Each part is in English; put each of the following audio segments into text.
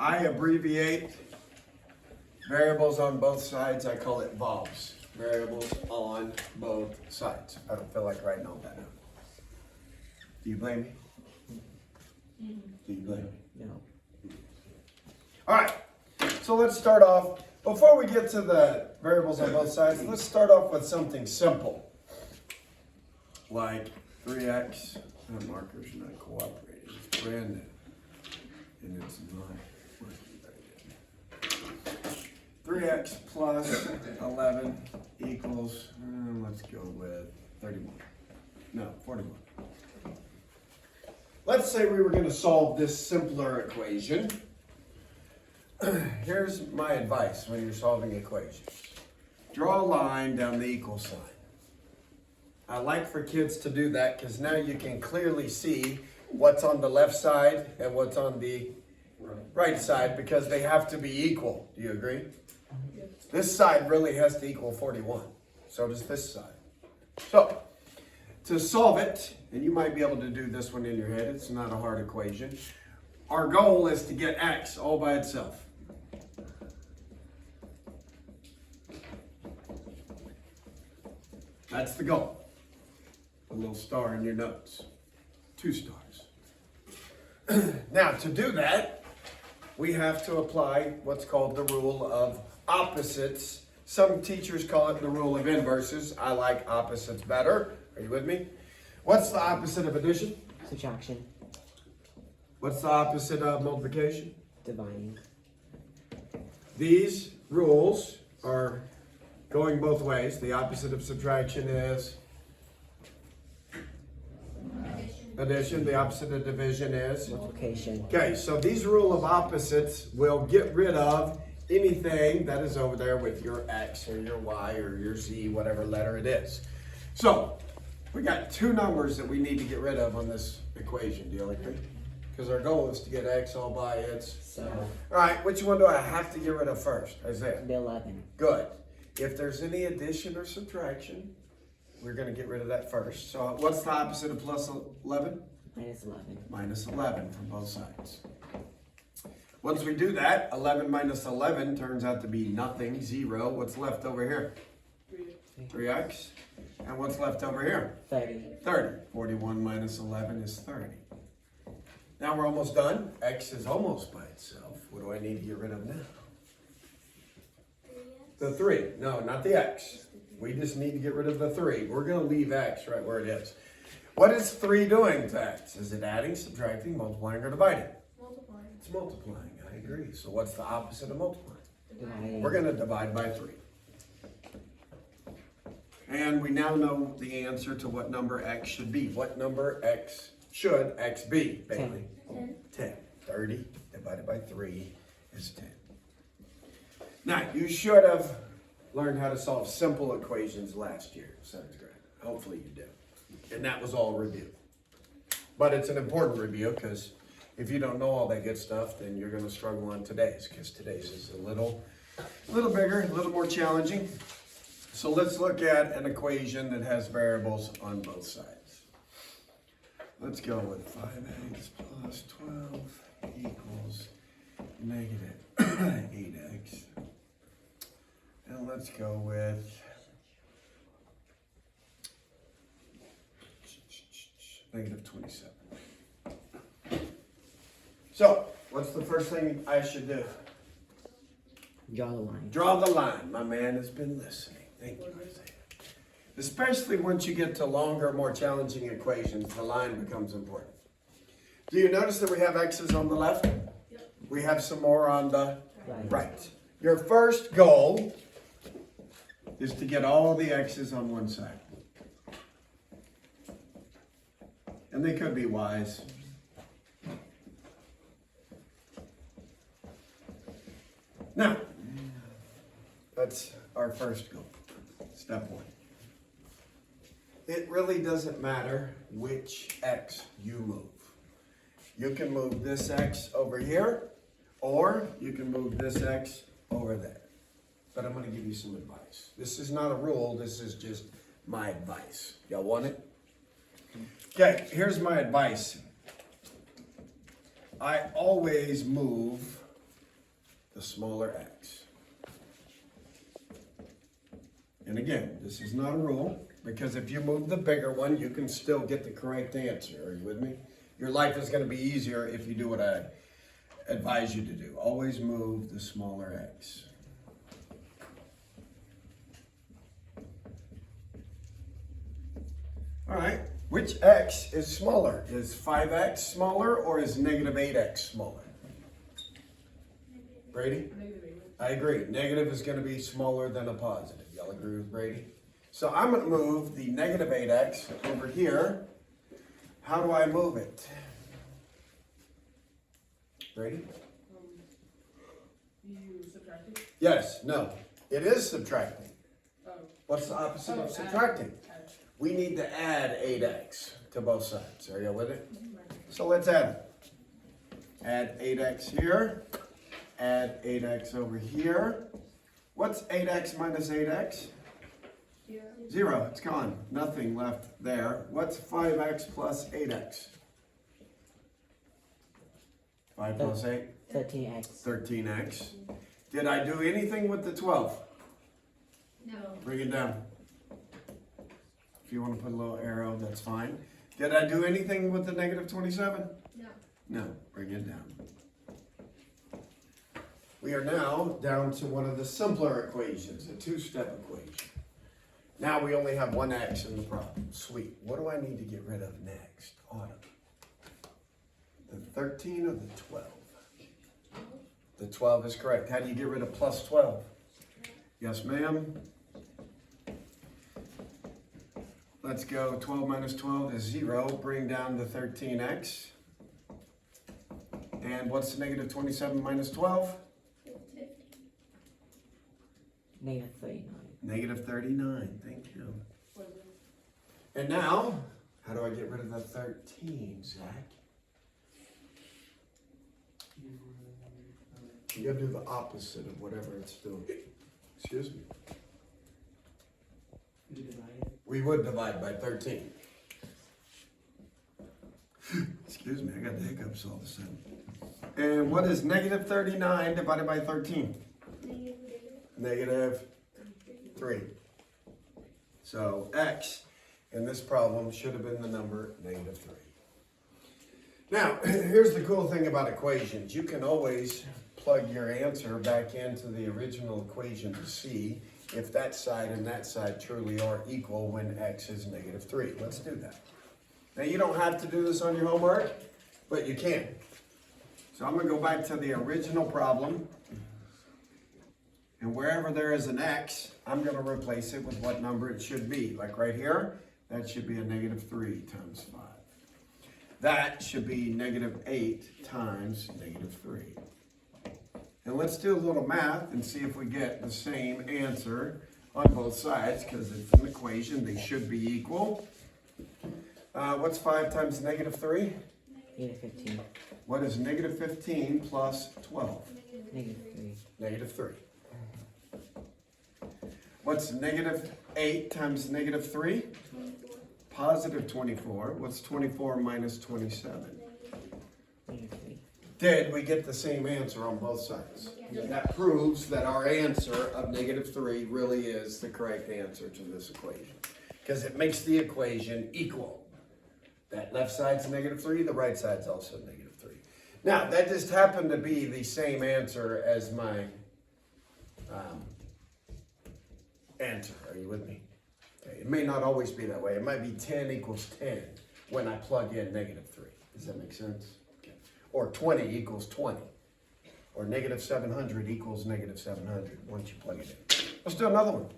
I abbreviate variables on both sides. I call it VOBs. Variables on both sides. I don't feel like writing all that out. Do you blame me? Do you blame me? No. All right. So let's start off. Before we get to the variables on both sides, let's start off with something simple. Like 3x. That marker's not cooperating. It's brand new. And it's not working very good. 3x plus 11 equals, let's go with 31. No, 41. Let's say we were going to solve this simpler equation. Here's my advice when you're solving equations. Draw a line down the equal sign. I like for kids to do that because now you can clearly see what's on the left side and what's on the right side because they have to be equal. Do you agree? Yes. This side really has to equal 41. So does this side. So, to solve it, and you might be able to do this one in your head, it's not a hard equation. Our goal is to get x all by itself. That's the goal. A little star in your notes. 2 stars. Now, to do that, we have to apply what's called the rule of opposites. Some teachers call it the rule of inverses. I like opposites better. Are you with me? What's the opposite of addition? Subtraction. What's the opposite of multiplication? Dividing. These rules are going both ways. The opposite of subtraction is addition. The opposite of division is Multiplication. Okay, so these rule of opposites will get rid of anything that is over there with your x or your y or your z, whatever letter it is. So we got 2 numbers that we need to get rid of on this equation. Do you agree? Because our goal is to get x all by itself. All right, which one do I have to get rid of first? Isaiah? The 11. Good. If there's any addition or subtraction, we're going to get rid of that first. So what's the opposite of plus 11? Minus 11. Minus 11 from both sides. Once we do that, 11 minus 11 turns out to be nothing, 0. What's left over here? 3x. And what's left over here? 30. 30. 41 minus 11 is 30. Now we're almost done. X is almost by itself. What do I need to get rid of now? The 3. No, not the x. We just need to get rid of the 3. We're going to leave x right where it is. What is 3 doing to x? Is it adding, subtracting, multiplying, or dividing? Multiplying. It's multiplying. I agree. So what's the opposite of multiplying? Dividing. We're going to divide by 3. And we now know the answer to what number x should be. What number should x be, Bailey? 10. 10. 30 divided by 3 is 10. Now, you should have learned how to solve simple equations last year, 7th grade. Hopefully you did. And that was all review. But it's an important review because if you don't know all that good stuff, then you're going to struggle on today's because today's is a little bigger, a little more challenging. So let's look at an equation that has variables on both sides. Let's go with 5x plus 12 equals negative 8x. And let's go with negative 27. So, what's the first thing I should do? Draw the line. Draw the line. My man has been listening. Thank you, Isaiah. Especially once you get to longer, more challenging equations, the line becomes important. Do you notice that we have x's on the left? Yep. We have some more on the Right. right. Your first goal is to get all the x's on one side. And they could be y's. Now, that's our first goal. Step 1. It really doesn't matter which x you move. You can move this x over here, or you can move this x over there. But I'm going to give you some advice. This is not a rule, this is just my advice. Y'all want it? Okay, here's my advice. I always move the smaller x. And again, this is not a rule, because if you move the bigger one, you can still get the correct answer. Are you with me? Your life is going to be easier if you do what I advise you to do. Always move the smaller x. All right, which x is smaller? Is 5x smaller or is negative 8x smaller? Brady? I agree. Negative is going to be smaller than a positive. Y'all agree with Brady? So I'm going to move the negative 8x over here. How do I move it? Brady? You subtracted? Yes, no. It is subtracting. Oh. What's the opposite of Add. subtracting? We need to add 8x to both sides. Are you with it? So let's add it. Add 8x here. Add 8x over here. What's 8x minus 8x? 0. It's gone. Nothing left there. What's 5x plus 8x? 5 plus 8? 13x. 13x. Did I do anything with the 12? No. Bring it down. If you want to put a little arrow, that's fine. Did I do anything with the negative 27? No. No. Bring it down. We are now down to one of the simpler equations, a two-step equation. Now we only have one x in the problem. Sweet. What do I need to get rid of next? Autumn. The 13 or the 12? The 12 is correct. How do you get rid of plus 12? Yes, ma'am. Let's go. 12 minus 12 is 0. Bring down the 13x. And what's negative 27 minus 12? Negative 39. Negative 39. Thank you. And now, how do I get rid of the 13, Zach? You gotta do the opposite of whatever it's doing. Excuse me. We would divide by 13. Excuse me, I got the hiccups all of a sudden. And what is negative 39 divided by 13? Negative 3. So x in this problem should have been the number negative 3. Now, here's the cool thing about equations. You can always plug your answer back into the original equation to see if that side and that side truly are equal when x is negative 3. Let's do that. Now, you don't have to do this on your homework, but you can. So I'm going to go back to the original problem. And wherever there is an x, I'm going to replace it with what number it should be. Like right here, that should be a negative 3 times 5. That should be negative 8 times negative 3. And let's do a little math and see if we get the same answer on both sides, because it's an equation, they should be equal. What's 5 times negative 3? Negative 15. What is negative 15 plus 12? Negative 3. Negative 3. What's negative 8 times negative 3? 24. Positive 24. What's 24 minus 27? Negative 3. Did we get the same answer on both sides? Yes. That proves that our answer of negative 3 really is the correct answer to this equation. Because it makes the equation equal. That left side's negative 3, the right side's also negative 3. Now, that just happened to be the same answer as my answer. Are you with me? Okay. It may not always be that way. It might be 10 equals 10 when I plug in negative 3. Does that make sense? Okay. Or 20 equals 20. Or negative 700 equals negative 700 once you plug it in. Let's do another one.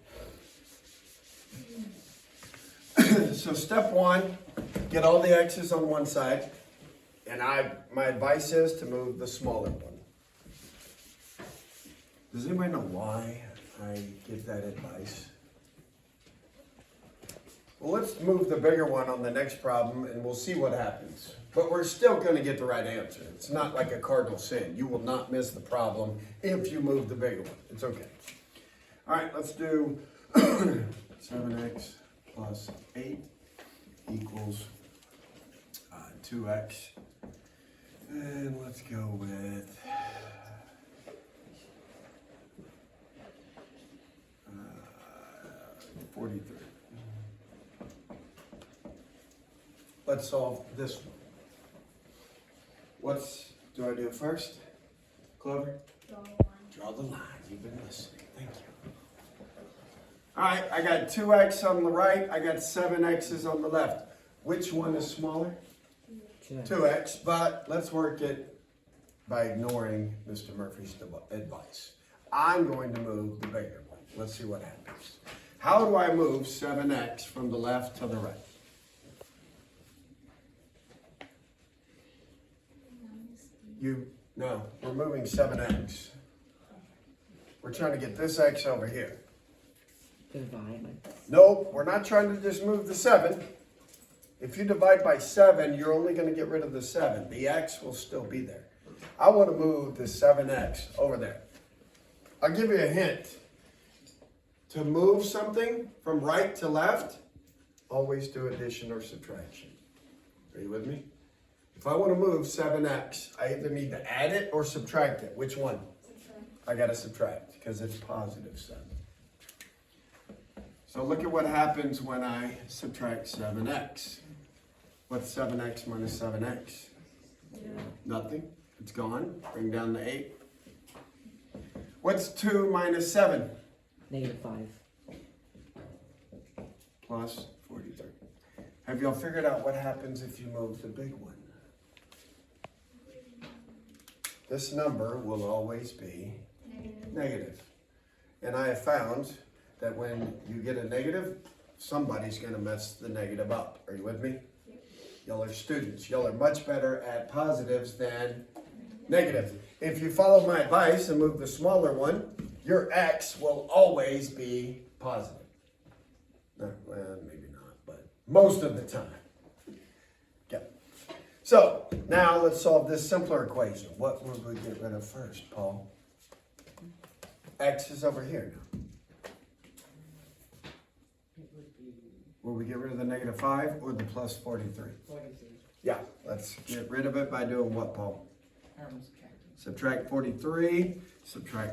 So step 1, get all the x's on one side. And my advice is to move the smaller one. Does anybody know why I give that advice? Well, let's move the bigger one on the next problem and we'll see what happens. But we're still going to get the right answer. It's not like a cardinal sin. You will not miss the problem if you move the bigger one. It's okay. All right, let's do 7x plus 8 equals 2x. And let's go with 43. Let's solve this one. Do I do first? Clover? Draw one. Draw the line. You've been listening. Thank you. All right, I got 2x on the right. I got 7x's on the left. Which one is smaller? 2x, but let's work it by ignoring Mr. Murphy's advice. I'm going to move the bigger one. Let's see what happens. How do I move 7x from the left to the right? No, we're moving 7x. We're trying to get this x over here. Divide. Nope, we're not trying to just move the 7. If you divide by 7, you're only going to get rid of the 7. The x will still be there. I want to move the 7x over there. I'll give you a hint. To move something from right to left, always do addition or subtraction. Are you with me? If I want to move 7x, I either need to add it or subtract it. Which one? Subtract. I got to subtract because it's positive 7. So look at what happens when I subtract 7x. What's 7x minus 7x? Nothing. It's gone. Bring down the 8. What's 2 minus 7? -5. Plus 43. Have y'all figured out what happens if you move the big one? This number will always be negative. And I have found that when you get a negative, somebody's going to mess the negative up. Are you with me? Y'all are students. Y'all are much better at positives than negative. If you follow my advice and move the smaller one, your x will always be positive. No, well, maybe not, but most of the time. Okay. So now let's solve this simpler equation. What will we get rid of first, Paul? X is over here now. Will we get rid of the -5 or the plus 43? 43. Yeah, let's get rid of it by doing what, Paul? Subtracting. Subtract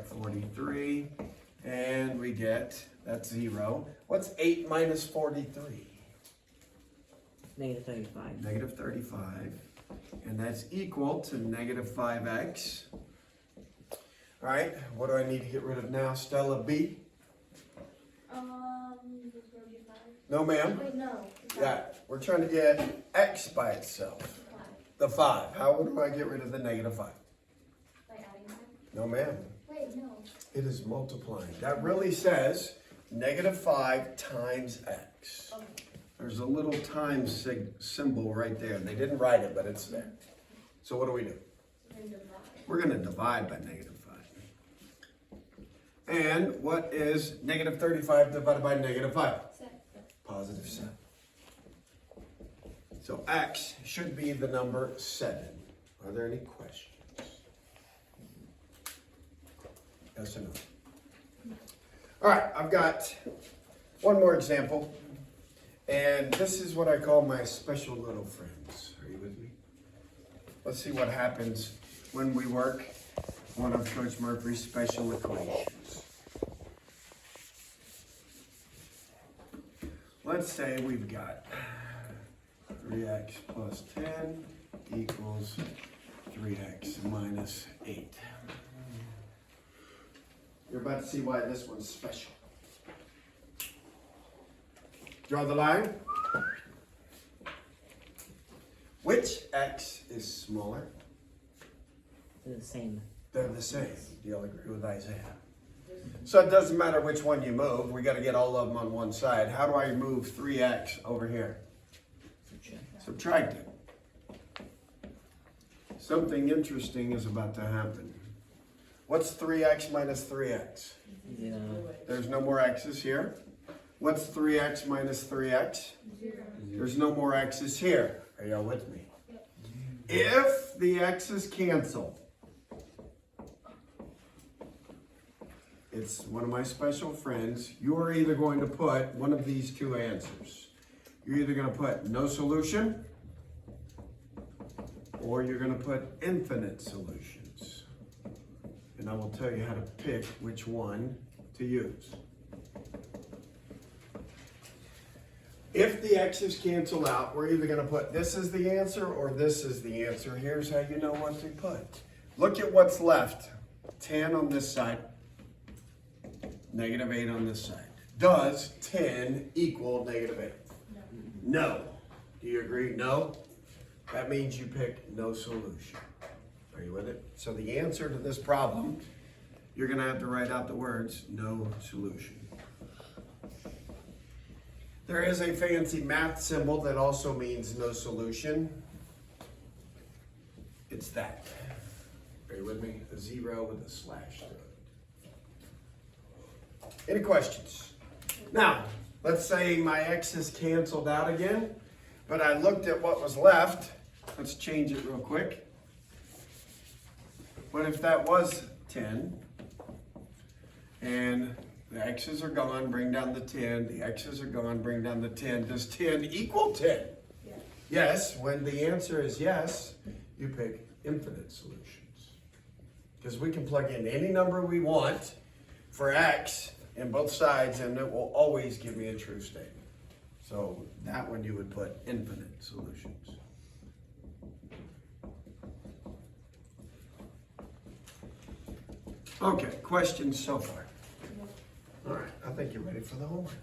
43, and we get, that's 0. What's 8 minus 43? -35. -35, and that's equal to -5x. All right, what do I need to get rid of now, Stella B? The 45. No, ma'am. Wait, no. Yeah, we're trying to get x by itself. 5. The 5. How do I get rid of the -5? By adding 5. No, ma'am. Wait, no. It is multiplying. That really says -5 times x. Okay. There's a little times symbol right there. They didn't write it, but it's there. So what do we do? Then divide. We're going to divide by -5. And what is -35 divided by -5? 7. Positive 7. So x should be the number 7. Are there any questions? Yes or no? All right, I've got one more example. And this is what I call my special little friends. Are you with me? Let's see what happens when we work one of Coach Murphy's special equations. Let's say we've got 3x plus 10 equals 3x minus 8. You're about to see why this one's special. Draw the line. Which x is smaller? They're the same. They're the same. Do you all agree with Isaiah? So it doesn't matter which one you move. We got to get all of them on one side. How do I move 3x over here? Subtract it. Something interesting is about to happen. What's 3x minus 3x? 0. There's no more x's here. What's 3x minus 3x? 0. There's no more x's here. Are y'all with me? If the x's cancel, it's one of my special friends. You're either going to put one of these two answers. You're either going to put no solution, or you're going to put infinite solutions. And I will tell you how to pick which one to use. If the x's cancel out, we're either gonna put this is the answer or this is the answer. Here's how you know what to put. Look at what's left. 10 on this side, negative 8 on this side. Does 10 equal negative 8? No. Do you agree? No? That means you pick no solution. Are you with it? So the answer to this problem, you're gonna have to write out the words no solution. There is a fancy math symbol that also means no solution. It's that. Are you with me? A 0 with a slash through it. Any questions? Now, let's say my x's canceled out again, but I looked at what was left. Let's change it real quick. What if that was 10? And the x's are gone, bring down the 10. The x's are gone, bring down the 10. Does 10 equal 10? Yes. Yes. When the answer is yes, you pick infinite solutions. Because we can plug in any number we want for x in both sides, and it will always give me a true statement. So that one you would put infinite solutions. Okay, questions so far? All right, I think you're ready for the homework.